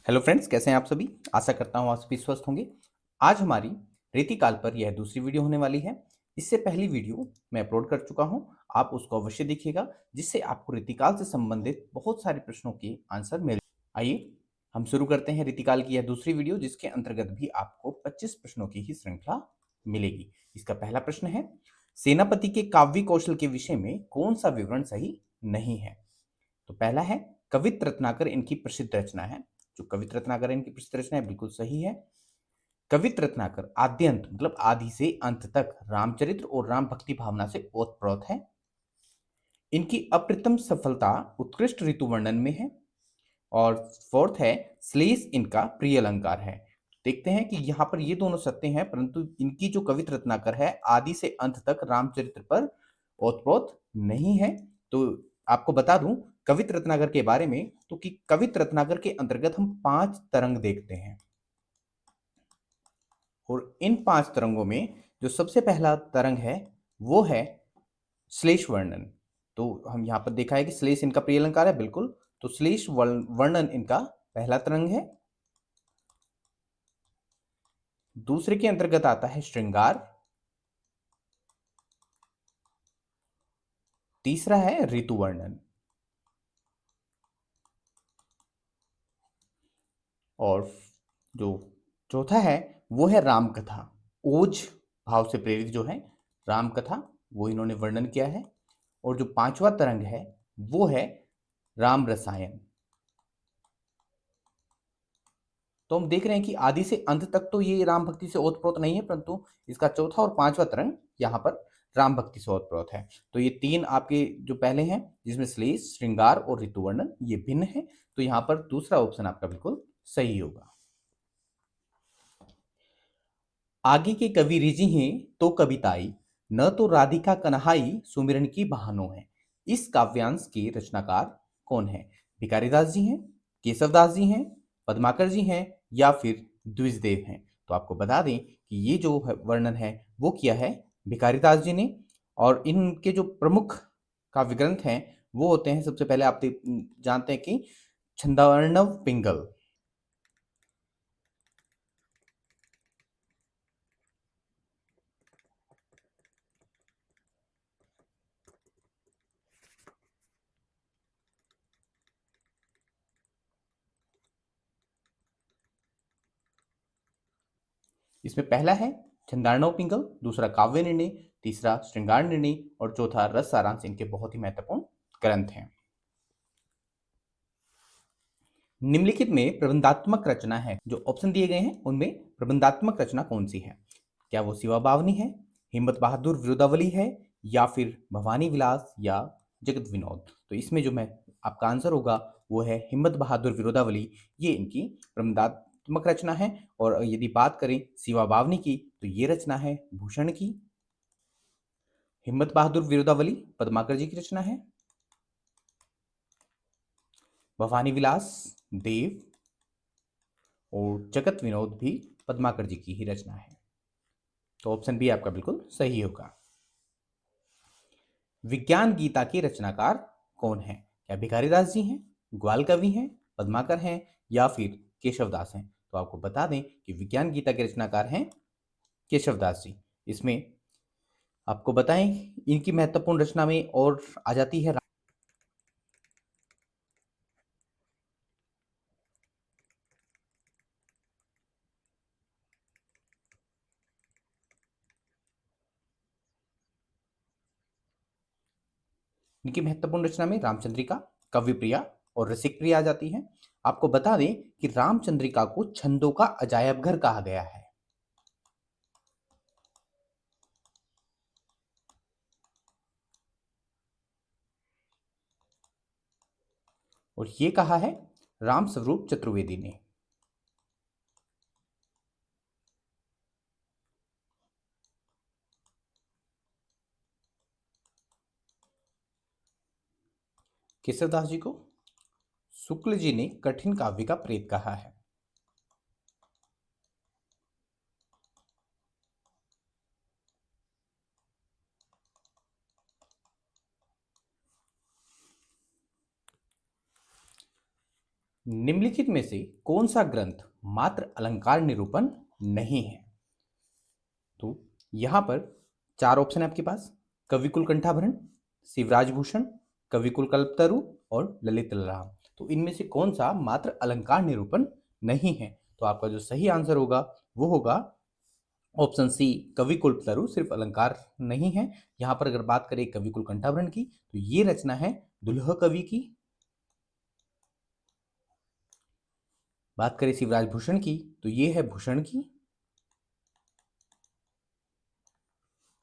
Hello friends, कैसे हैं आप सभी। आशा करता हूँ आप सभी स्वस्थ होंगे। आज हमारी रीतिकाल पर यह दूसरी वीडियो होने वाली है। इससे पहली वीडियो मैं अपलोड कर चुका हूँ, आप उसको अवश्य देखिएगा, जिससे आपको रीतिकाल से संबंधित बहुत सारे प्रश्नों के आंसर मिल। आइए हम शुरू करते हैं रीतिकाल की यह दूसरी वीडियो, जिसके अंतर्गत भी आपको 25 प्रश्नों की ही श्रृंखला मिलेगी। इसका पहला प्रश्न है, सेनापति के काव्य कौशल के विषय में कौन सा विवरण सही नहीं है। तो पहला है, कवित्र रत्नाकर इनकी प्रसिद्ध रचना है। जो कवित्र रत्नाकर इनकी प्रसिद्ध रचना है बिल्कुल सही है। कवित्र रत्नाकर आद्यंत मतलब आदि से अंत तक रामचरित्र और राम भक्ति भावना से ओतप्रोत है। इनकी अप्रतिम सफलता उत्कृष्ट ऋतु वर्णन में है। और फोर्थ है, श्लेष इनका प्रिय अलंकार है। देखते हैं कि यहाँ पर ये दोनों सत्य हैं, परंतु इनकी जो कवित्र रत्नाकर है आदि से अंत तक रामचरित्र पर ओतप्रोत नहीं है। तो आपको बता दूं कवित्र रत्नाकर के बारे में, तो कि कवित्र रत्नाकर के अंतर्गत हम 5 तरंग देखते हैं। और इन 5 तरंगों में जो सबसे पहला तरंग है वो है श्लेष वर्णन। तो हम यहाँ पर देखा है कि श्लेष इनका प्रिय अलंकार है, बिल्कुल। तो श्लेष वर्णन इनका पहला तरंग है। दूसरे के अंतर्गत आता है श्रृंगार। तीसरा है ऋतु वर्णन। और जो चौथा है वो है राम कथा। ओज भाव से प्रेरित जो है राम कथा, वो इन्होंने वर्णन किया है। और जो पांचवा तरंग है वो है राम रसायन। तो हम देख रहे हैं कि आदि से अंत तक तो ये राम भक्ति से ओतप्रोत नहीं है, परंतु इसका चौथा और पांचवा तरंग यहाँ पर राम भक्ति से ओतप्रोत है। तो ये तीन आपके जो पहले हैं, जिसमें श्लेष, श्रृंगार और ऋतु वर्णन, ये भिन्न है। तो यहाँ पर दूसरा ऑप्शन आपका बिल्कुल सही होगा। आगे के कवि रिझी हैं तो कविताई, न तो राधिका कन्हाई सुमिरन की बहानो है। इस काव्यांश के रचनाकार कौन है। भिखारीदास जी हैं, केशवदास जी हैं, पद्माकर जी हैं, या फिर द्विजदेव हैं। तो आपको बता दें कि ये जो वर्णन है वो किया है भिखारीदास जी ने। और इनके जो प्रमुख काव्य ग्रंथ हैं वो होते हैं, सबसे पहले आप जानते हैं कि छंदार्णव पिंगल। इसमें पहला है छंदार्णव पिंगल, दूसरा काव्य निर्णय, तीसरा श्रृंगार निर्णय और चौथा रस सारांश इनके बहुत ही महत्वपूर्ण ग्रंथ हैं। निम्नलिखित में प्रबंधात्मक रचना है, जो ऑप्शन दिए गए हैं उनमें प्रबंधात्मक रचना कौन सी है। क्या वो शिवा बावनी है, हिम्मत बहादुर विरोधावली है, या फिर भवानी विलास, या जगत विनोद। तो इसमें जो मैं आपका आंसर होगा वो है हिम्मत बहादुर विरोधावली। ये इनकी प्रबंधात्मक रचना है। और यदि बात करें शिवा बावनी की, तो ये रचना है भूषण की। हिम्मत बहादुर विरोधावली पद्माकर जी की रचना है। भवानी विलास देव और जगत विनोद भी पद्माकर जी की ही रचना है। तो ऑप्शन बी आपका बिल्कुल सही होगा। विज्ञान गीता के रचनाकार कौन है। क्या भिखारीदास जी हैं, ग्वाल कवि हैं, पद्माकर हैं, या फिर केशवदास हैं। तो आपको बता दें कि विज्ञान गीता के रचनाकार हैं केशवदास जी। इसमें आपको बताएं इनकी महत्वपूर्ण रचना में और आ जाती है। इनकी महत्वपूर्ण रचना में रामचंद्रिका, कविप्रिया और रसिकप्रिया आ जाती हैं। आपको बता दें कि रामचंद्रिका को छंदों का अजायब घर कहा गया है। और ये कहा है राम स्वरूप चतुर्वेदी ने। केशवदास जी को शुक्ल जी ने कठिन काव्य का प्रेत कहा है। निम्नलिखित में से कौन सा ग्रंथ मात्र अलंकार निरूपण नहीं है? तो यहां पर चार ऑप्शन है आपके पास: कविकुल कंठाभरण, शिवराज भूषण, कविकुल कल्पतरु और ललित ललाम। तो इनमें से कौन सा मात्र अलंकार निरूपण नहीं है? तो आपका जो सही आंसर होगा वो होगा ऑप्शन सी, कविकुल कल्पतरु सिर्फ अलंकार नहीं है। यहां पर अगर बात करें कविकुल कंठाभरण की, तो ये रचना है दुल्ह कवि की। बात करें शिवराज भूषण की, तो ये है भूषण की।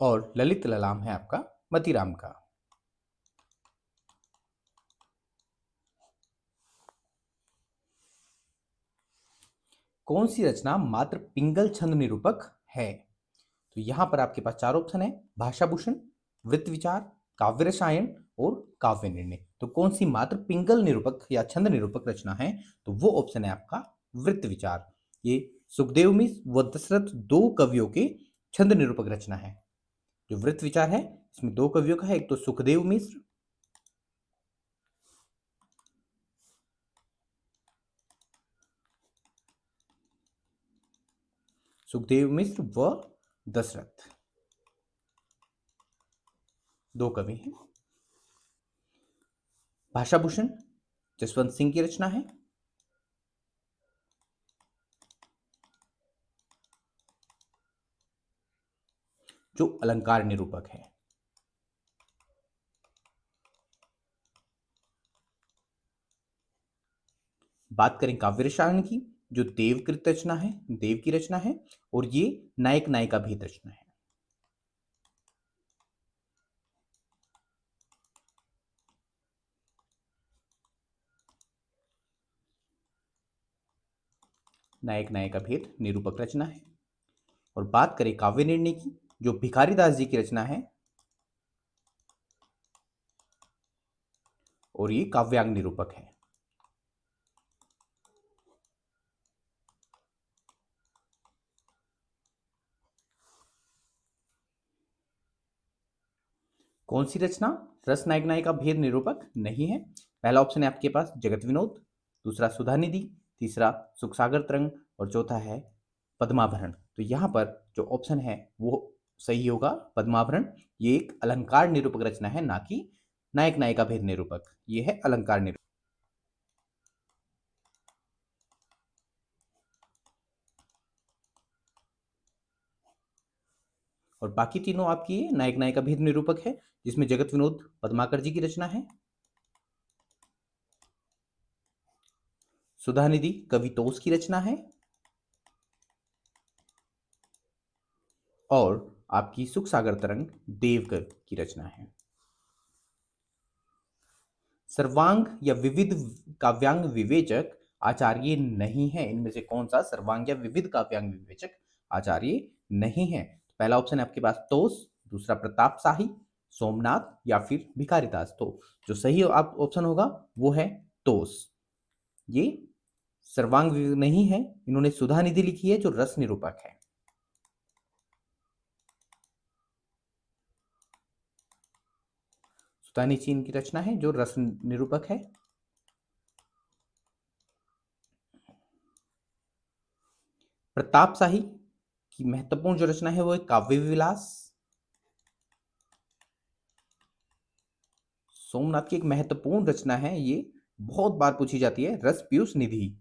और ललित ललाम है आपका मतीराम का। कौन सी रचना मात्र पिंगल छंद निरूपक है? तो यहां पर आपके पास चार ऑप्शन है: भाषा भूषण, वृत्त विचार, काव्य रसायन और काव्य निर्णय। तो कौन सी मात्र पिंगल निरूपक या छंद निरूपक रचना है? तो वो ऑप्शन है आपका वृत्त विचार। ये सुखदेव मिश्र व दशरथ दो कवियों के छंद निरूपक रचना है। जो वृत्त विचार है इसमें दो कवियों का है, एक तो सुखदेव मिश्र, सुखदेव मिश्र व दशरथ दो कवि हैं। भाषा भूषण जसवंत सिंह की रचना है। जो अलंकार निरूपक है। बात करें काव्य रसायन की, जो देवकृत रचना है, देव की रचना है, और ये नायक नायिका भेद रचना है। नायक नायिका भेद निरूपक रचना है। और बात करें काव्य निर्णय की, जो भिखारीदास जी की रचना है, और ये काव्यांग निरूपक है। कौन सी रचना रस नायक नायिका भेद निरूपक नहीं है? पहला ऑप्शन है आपके पास जगत विनोद, दूसरा सुधा निधि, तीसरा सुख सागर तरंग और चौथा है पद्माभरण। तो यहाँ पर जो ऑप्शन है वो सही होगा पद्माभरण। ये एक अलंकार निरूपक रचना है, ना कि नायक नायिका भेद निरूपक। ये है अलंकार निरूपक। और बाकी तीनों आपकी नायक नायिका भेद निरूपक है, जिसमें जगत विनोद पद्माकर जी की रचना है, सुधा निधि कवि तोष की रचना है, और आपकी सुख सागर तरंग देवकर की रचना है। सर्वांग या विविध काव्यांग विवेचक आचार्य नहीं है। इनमें से कौन सा सर्वांग या विविध काव्यांग विवेचक आचार्य नहीं है? पहला ऑप्शन है आपके पास तोष, दूसरा प्रताप शाही, सोमनाथ या फिर भिखारीदास। तो जो सही आप ऑप्शन होगा वो है तोष। ये सर्वांग नहीं है, इन्होंने सुधा निधि लिखी है जो रस निरूपक है। सुधा निधि इनकी रचना है जो रस निरूपक है। प्रताप शाही की महत्वपूर्ण जो रचना है वो है काव्य विलास। सोमनाथ की एक महत्वपूर्ण रचना है, ये बहुत बार पूछी जाती है, रस पीयूष निधि।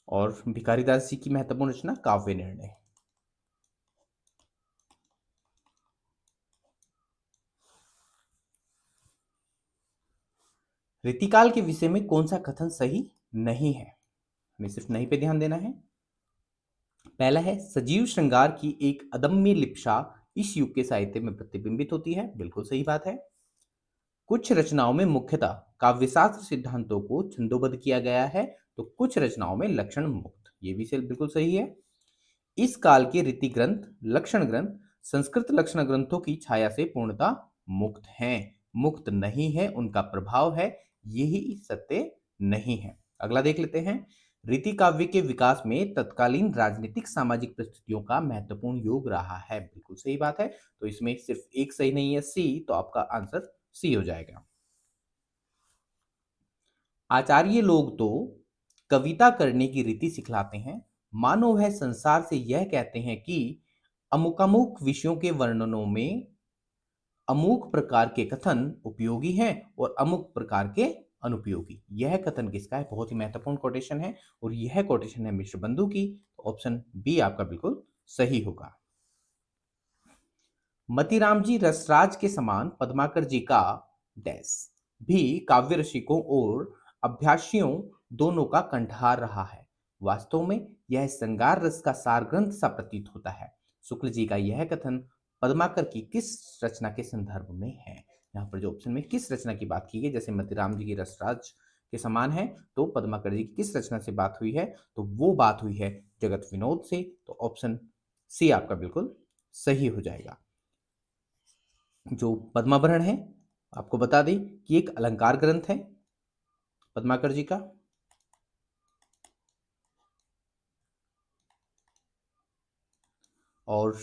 और भिखारीदास जी की महत्वपूर्ण रचना काव्य निर्णय। रीतिकाल के विषय में कौन सा कथन सही नहीं है? हमें सिर्फ नहीं पे ध्यान देना है। पहला है सजीव श्रृंगार की एक अदम्य लिप्सा इस युग के साहित्य में प्रतिबिंबित होती है। बिल्कुल सही बात है। कुछ रचनाओं में मुख्यतः काव्यशास्त्र सिद्धांतों को छंदोबद्ध किया गया है, तो कुछ रचनाओं में लक्षण मुक्त। ये भी बिल्कुल सही है। इस काल के रीति ग्रंथ, लक्षण ग्रंथ संस्कृत लक्षण ग्रंथों की छाया से पूर्णतः मुक्त हैं, मुक्त नहीं है, उनका प्रभाव है, यही सत्य नहीं है। अगला देख लेते हैं। रीति काव्य के विकास में तत्कालीन राजनीतिक सामाजिक परिस्थितियों का महत्वपूर्ण योग रहा है। बिल्कुल सही बात है। तो इसमें सिर्फ एक सही नहीं है, सी, तो आपका आंसर सी हो जाएगा। आचार्य लोग तो कविता करने की रीति सिखलाते हैं, मानो वह संसार से यह कहते हैं कि अमुक अमुक विषयों के वर्णनों में अमुक प्रकार के कथन उपयोगी हैं और अमुक प्रकार के अनुपयोगी। यह कथन किसका है? बहुत ही महत्वपूर्ण कोटेशन है और यह कोटेशन है मिश्र बंधु की। तो ऑप्शन बी आपका बिल्कुल सही होगा। मतीराम जी रसराज के समान पद्माकर जी का डैश भी काव्य रसिकों और अभ्यासियों दोनों का कंठहार रहा है। वास्तव में यह श्रृंगार रस का सार ग्रंथ सा प्रतीत होता है। शुक्ल जी का यह कथन पद्माकर की किस रचना के संदर्भ में है? यहाँ पर जो ऑप्शन में किस रचना की बात की गई, जैसे मतीराम जी की रसराज के समान है, तो पद्माकर जी की किस रचना से बात हुई है? तो वो बात हुई है जगत विनोद से। तो ऑप्शन सी आपका बिल्कुल सही हो जाएगा। जो पद्माभरण है, आपको बता दें कि एक अलंकार ग्रंथ है पद्माकर जी का। और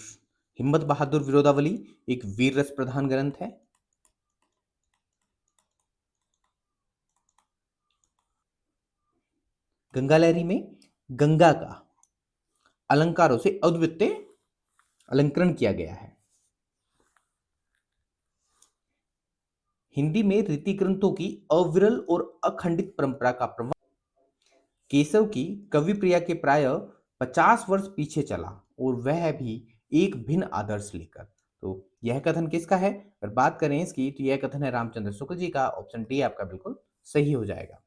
हिम्मत बहादुर विरोधावली एक वीर रस प्रधान ग्रंथ है। गंगा लहरी में गंगा का अलंकारों से अद्वितीय अलंकरण किया गया है। हिंदी में रीति ग्रंथों की अविरल और अखंडित परंपरा का प्रभाव केशव की कवि प्रिया के प्राय 50 वर्ष पीछे चला और वह भी एक भिन्न आदर्श लेकर। तो यह कथन किसका है? अगर बात करें इसकी, तो यह कथन है रामचंद्र शुक्ल जी का। ऑप्शन डी आपका बिल्कुल सही हो जाएगा।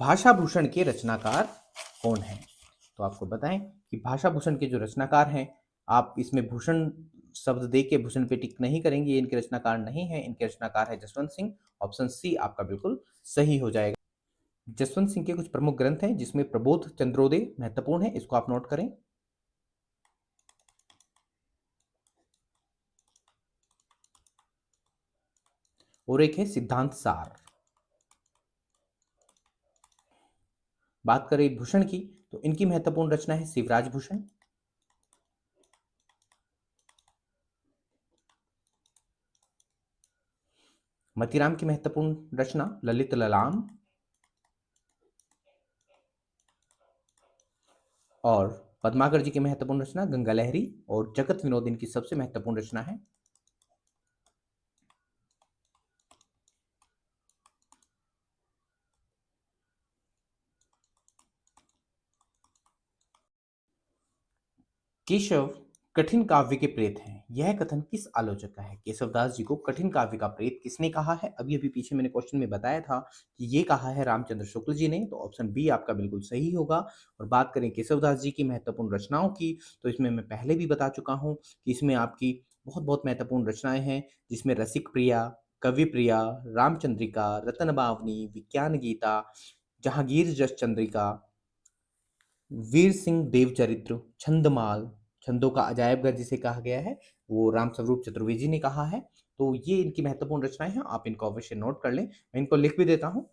भाषा भूषण के रचनाकार कौन है? तो आपको बताएं कि भाषा भूषण के जो रचनाकार हैं, आप इसमें भूषण शब्द दे के भूषण पे टिक नहीं करेंगे, ये इनके रचनाकार नहीं है। इनके रचनाकार है जसवंत सिंह। ऑप्शन सी आपका बिल्कुल सही हो जाएगा। जसवंत सिंह के कुछ प्रमुख ग्रंथ हैं जिसमें प्रबोध चंद्रोदय महत्वपूर्ण है, इसको आप नोट करें। और एक है सिद्धांत सार। बात करें भूषण की, तो इनकी महत्वपूर्ण रचना है शिवराज भूषण। मतीराम की महत्वपूर्ण रचना ललित ललाम। और पद्माकर जी की महत्वपूर्ण रचना गंगा लहरी। और जगत विनोद इनकी सबसे महत्वपूर्ण रचना है। केशव कठिन काव्य के प्रेत हैं, यह कथन किस आलोचक का है? केशवदास जी को कठिन काव्य का प्रेत किसने कहा है? अभी अभी पीछे मैंने क्वेश्चन में बताया था कि ये कहा है रामचंद्र शुक्ल जी ने। तो ऑप्शन बी आपका बिल्कुल सही होगा। और बात करें केशवदास जी की महत्वपूर्ण रचनाओं की, तो इसमें मैं पहले भी बता चुका हूँ कि इसमें आपकी बहुत बहुत महत्वपूर्ण रचनाएं हैं, जिसमें रसिक प्रिया, कवि प्रिया, रामचंद्रिका, रतन बावनी, विज्ञान गीता, जहांगीर जस चंद्रिका, वीर सिंह देवचरित्र, छंदमाल, छंदों का अजायबघर जिसे कहा गया है, वो राम स्वरूप चतुर्वेदी ने कहा है। तो ये इनकी महत्वपूर्ण रचनाएं हैं, आप इनको अवश्य नोट कर लें। मैं इनको लिख भी देता हूँ।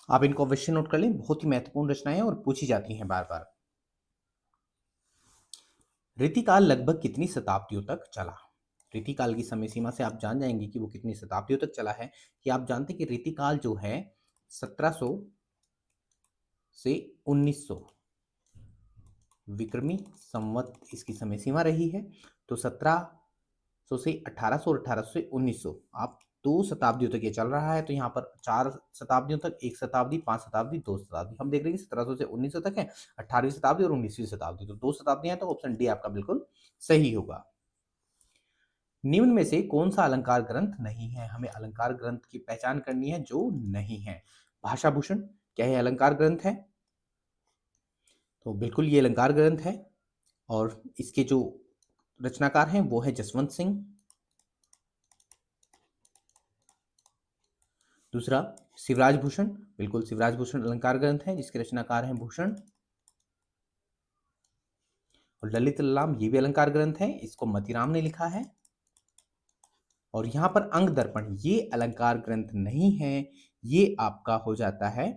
आप इनको अवश्य नोट कर लें, बहुत ही महत्वपूर्ण रचनाएं हैं और पूछी जाती हैं बार बार। रीतिकाल लगभग कितनी शताब्दियों तक चला? रीतिकाल की समय सीमा से आप जान जाएंगे कि वो कितनी शताब्दियों तक चला है। कि आप जानते हैं कि रीतिकाल जो है 1700 से 1900 विक्रमी संवत इसकी समय सीमा रही है। तो 1700 से 1800 और 1800 से 1900, आप 2 शताब्दियों तक ये चल रहा है। तो यहाँ पर 4 शताब्दियों तक, 1 शताब्दी, 5 शताब्दी, 2 शताब्दी, हम देख रहे हैं कि 1700 से 1900 तक है, 18वीं शताब्दी और 19वीं शताब्दी, तो 2 शताब्दियां। तो ऑप्शन डी आपका बिल्कुल सही होगा। निम्न में से कौन सा अलंकार ग्रंथ नहीं है? हमें अलंकार ग्रंथ की पहचान करनी है जो नहीं है। भाषा भूषण, क्या यह अलंकार ग्रंथ है? तो बिल्कुल ये अलंकार ग्रंथ है और इसके जो रचनाकार हैं वो है जसवंत सिंह। दूसरा शिवराज भूषण, बिल्कुल शिवराज भूषण अलंकार ग्रंथ है जिसके रचनाकार हैं भूषण। और ललित ललाम ये भी अलंकार ग्रंथ है, इसको मतीराम ने लिखा है। और यहां पर अंग दर्पण ये अलंकार ग्रंथ नहीं है, ये आपका हो जाता है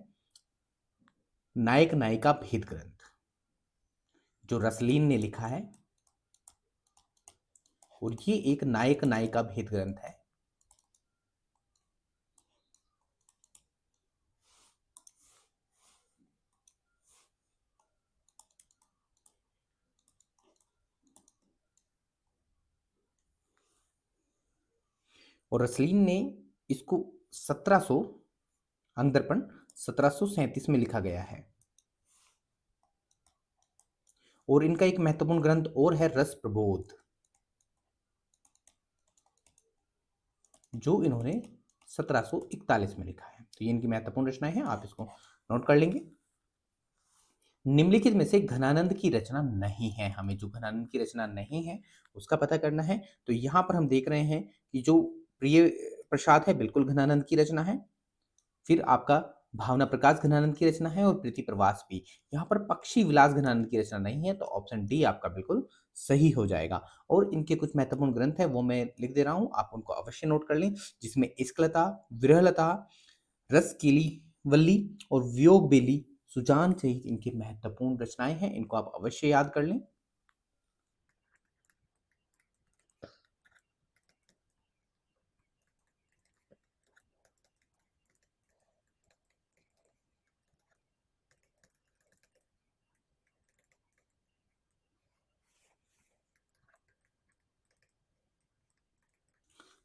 नायक नायिका भेद ग्रंथ जो रसलीन ने लिखा है। और ये एक नायक नायिका भेद ग्रंथ है। और रसलीन ने इसको 1700 अंग दर्पण 1737 में लिखा गया है। और इनका एक महत्वपूर्ण ग्रंथ और है रस प्रबोध, जो इन्होंने 1741 में लिखा है। तो ये इनकी महत्वपूर्ण रचनाएं हैं, आप इसको नोट कर लेंगे। निम्नलिखित में से घनानंद की रचना नहीं है, हमें जो घनानंद की रचना नहीं है उसका पता करना है। तो यहां पर हम देख रहे हैं कि जो प्रिय प्रसाद है बिल्कुल घनानंद की रचना है। फिर आपका भावना प्रकाश घनानंद की रचना है और प्रीति प्रवास भी। यहाँ पर पक्षी विलास घनानंद की रचना नहीं है, तो ऑप्शन डी आपका बिल्कुल सही हो जाएगा। और इनके कुछ महत्वपूर्ण ग्रंथ है वो मैं लिख दे रहा हूं, आप उनको अवश्य नोट कर लें, जिसमें इश्कलता, विरहलता, रसकेली वल्ली और वियोग बेली सुजान सहित इनकी महत्वपूर्ण रचनाएं हैं, इनको आप अवश्य याद कर लें।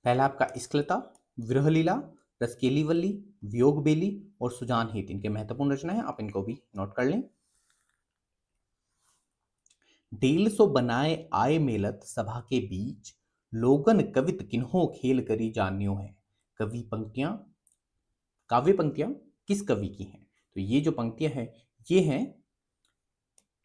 पहला आपका इश्कलता, विरहलीला, रसकेली वल्ली, वियोग बेली और सुजान हित इनके महत्वपूर्ण रचना है, आप इनको भी नोट कर लें। 150 बनाए आए मेलत सभा के बीच, लोगन कवित किन्हों खेल करी जान्यो है। कवि पंक्तियां, काव्य पंक्तियां किस कवि की हैं? तो ये जो पंक्तियां हैं ये हैं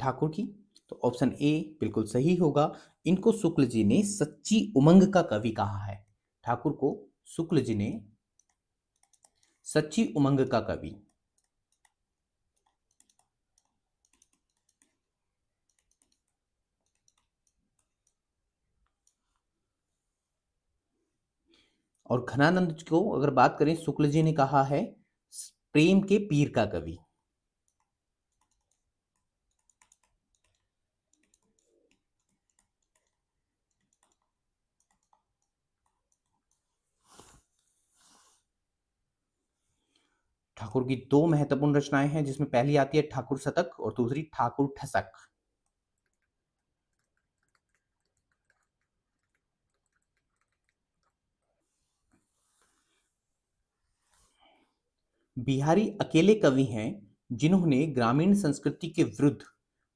ठाकुर की। तो ऑप्शन ए बिल्कुल सही होगा। इनको शुक्ल जी ने सच्ची उमंग का कवि कहा है। ठाकुर को शुक्ल जी ने सच्ची उमंग का कवि। और घनानंद को अगर बात करें, शुक्ल जी ने कहा है प्रेम के पीर का कवि। ठाकुर की दो महत्वपूर्ण रचनाएं हैं, जिसमें पहली आती है ठाकुर शतक और दूसरी ठाकुर ठसक। बिहारी अकेले कवि हैं जिन्होंने ग्रामीण संस्कृति के विरुद्ध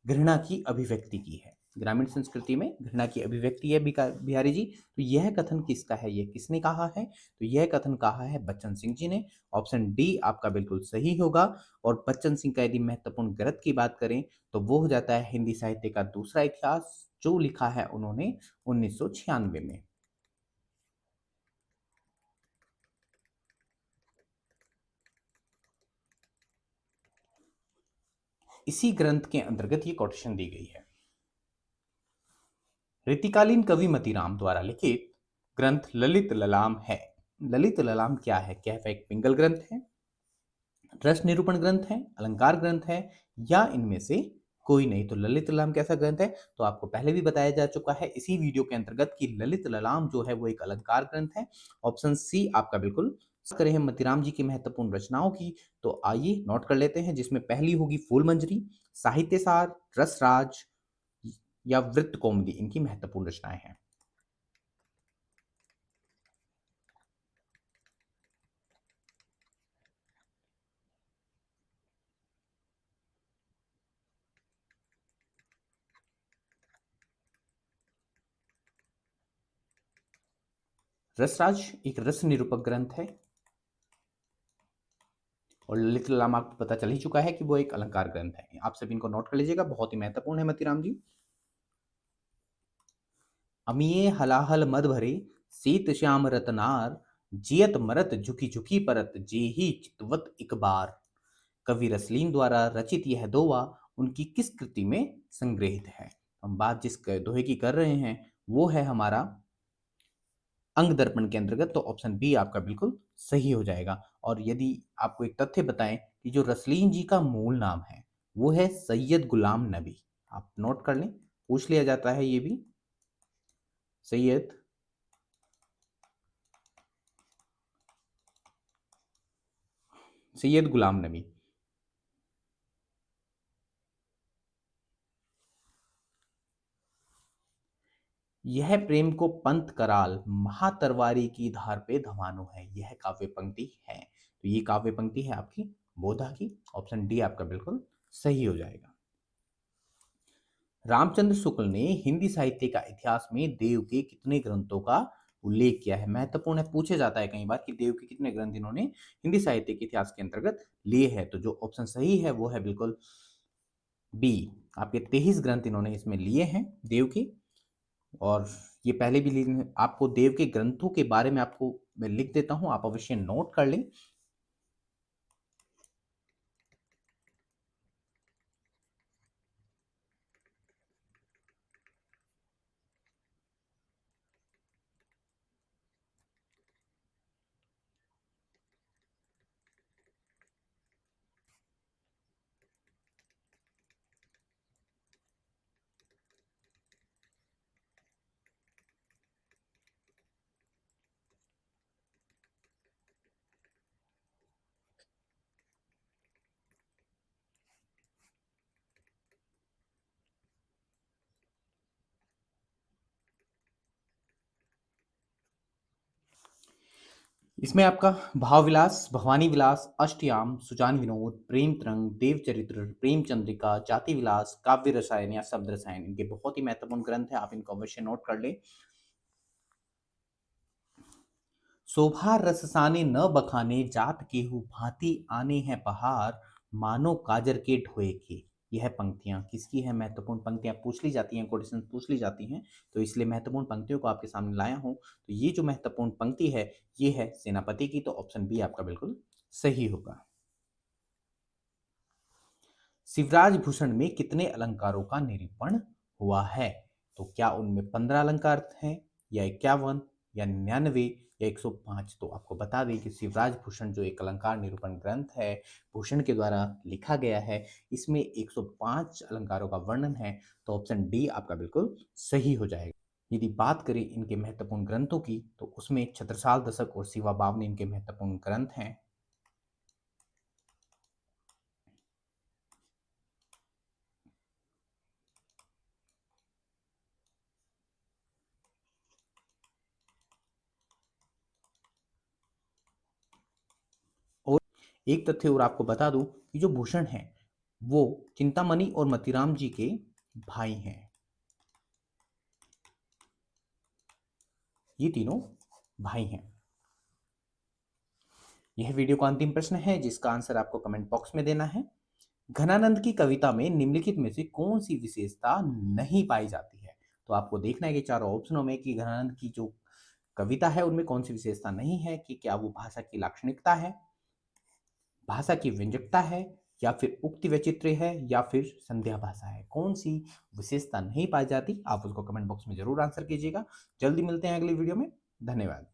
घृणा की अभिव्यक्ति की है। ग्रामीण संस्कृति में घृणा की अभिव्यक्ति है बिहारी जी। तो यह कथन किसका है, यह किसने कहा है? तो यह कथन कहा है बच्चन सिंह जी ने। ऑप्शन डी आपका बिल्कुल सही होगा। और बच्चन सिंह का यदि महत्वपूर्ण ग्रंथ की बात करें तो वो हो जाता है हिंदी साहित्य का दूसरा इतिहास, जो लिखा है उन्होंने 1996 में। इसी ग्रंथ के अंतर्गत ये कोटेशन दी गई है। रीतिकालीन कवि मतीराम द्वारा लिखित ग्रंथ ललित ललाम है। ललित ललाम क्या है? क्या वह एक पिंगल ग्रंथ है, रस निरूपण ग्रंथ है, अलंकार ग्रंथ है, या इनमें से कोई नहीं? तो ललित ललाम कैसा ग्रंथ है? तो आपको पहले भी बताया जा चुका है इसी वीडियो के अंतर्गत कि ललित ललाम जो है वो एक अलंकार ग्रंथ है। ऑप्शन सी आपका बिल्कुल। करें हम मतीराम जी की महत्वपूर्ण रचनाओं की, तो आइए नोट कर लेते हैं, जिसमें पहली होगी फूल मंजरी, साहित्य सार, रसराज या वृत्त कौमुदी इनकी महत्वपूर्ण रचनाएं हैं। रसराज एक रस निरूपक ग्रंथ है। और ललित लाम आपको पता चल ही चुका है कि वो एक अलंकार ग्रंथ है। आप सभी इनको नोट कर लीजिएगा, बहुत ही महत्वपूर्ण है मतीराम जी। अमिये हलाहल मद भरे सीत श्याम रतनार, जियत मरत झुकी झुकी परत जेही चितवत एक बार। कवि रसलीन द्वारा रचित यह दोहा उनकी किस कृति में संग्रहित है? हम बात जिस दोहे की कर रहे हैं वो है हमारा अंग दर्पण के अंतर्गत, तो ऑप्शन बी आपका बिल्कुल सही हो जाएगा। और यदि आपको एक तथ्य बताएं कि जो रसलीन जी का मूल नाम है वो है सैयद गुलाम नबी। आप नोट कर लें, पूछ लिया जाता है ये भी। सैयद सैयद गुलाम नबी। यह प्रेम को पंत कराल महातरवारी की धार पे धमानो है, यह काव्य पंक्ति है। तो ये काव्य पंक्ति है आपकी बोधा की। ऑप्शन डी आपका बिल्कुल सही हो जाएगा। रामचंद्र शुक्ल ने हिंदी साहित्य का इतिहास में देव के कितने ग्रंथों का उल्लेख किया है? महत्वपूर्ण है, पूछे जाता है कई बार कि देव के कितने ग्रंथ इन्होंने हिंदी साहित्य के इतिहास के अंतर्गत लिए हैं। तो जो ऑप्शन सही है वो है बिल्कुल बी। आपके 23 ग्रंथ इन्होंने इसमें लिए हैं देव के। और ये पहले भी आपको देव के ग्रंथों के बारे में आपको मैं लिख देता हूं, आप अवश्य नोट कर लें। इसमें आपका भाव विलास, भवानी विलास, अष्टयाम, सुजान विनोद, प्रेम तरंग, देव चरित्र, प्रेम चंद्रिका, जाति विलास, काव्य रसायन या शब्द रसायन, इनके बहुत ही महत्वपूर्ण ग्रंथ है, आप इनको अवश्य नोट कर लें। शोभा रससाने न बखाने जात केहू भांति आने हैं पहाड़, मानो काजर के ढोए के। यह पंक्तियां किसकी है? महत्वपूर्ण पंक्तियां पूछ ली जाती हैं, क्वेश्चन पूछ ली जाती हैं, तो इसलिए महत्वपूर्ण पंक्तियों को आपके सामने लाया हूं। तो ये जो महत्वपूर्ण पंक्ति है ये है सेनापति की। तो ऑप्शन बी आपका बिल्कुल सही होगा। शिवराज भूषण में कितने अलंकारों का निरूपण हुआ है? तो क्या उनमें 15 अलंकार हैं, या 51, या 99, या 105? तो आपको बता दें कि शिवराज भूषण जो एक अलंकार निरूपण ग्रंथ है भूषण के द्वारा लिखा गया है, इसमें 105 अलंकारों का वर्णन है। तो ऑप्शन डी आपका बिल्कुल सही हो जाएगा। यदि बात करें इनके महत्वपूर्ण ग्रंथों की तो उसमें छत्रसाल दशक और शिवा बावनी इनके महत्वपूर्ण ग्रंथ हैं। और एक तथ्य और आपको बता दूं कि जो भूषण है वो चिंतामणि और मतीराम जी के भाई हैं। ये तीनों भाई हैं। यह वीडियो का अंतिम प्रश्न है जिसका आंसर आपको कमेंट बॉक्स में देना है। घनानंद की कविता में निम्नलिखित में से कौन सी विशेषता नहीं पाई जाती है? तो आपको देखना है कि चारों ऑप्शनों में कि घनानंद की जो कविता है उनमें कौन सी विशेषता नहीं है, कि क्या वो भाषा की लाक्षणिकता है, भाषा की व्यंजकता है, या फिर उक्ति वैचित्र्य है, या फिर संध्या भाषा है। कौन सी विशेषता नहीं पाई जाती? आप उसको कमेंट बॉक्स में जरूर आंसर कीजिएगा। जल्दी मिलते हैं अगली वीडियो में। धन्यवाद।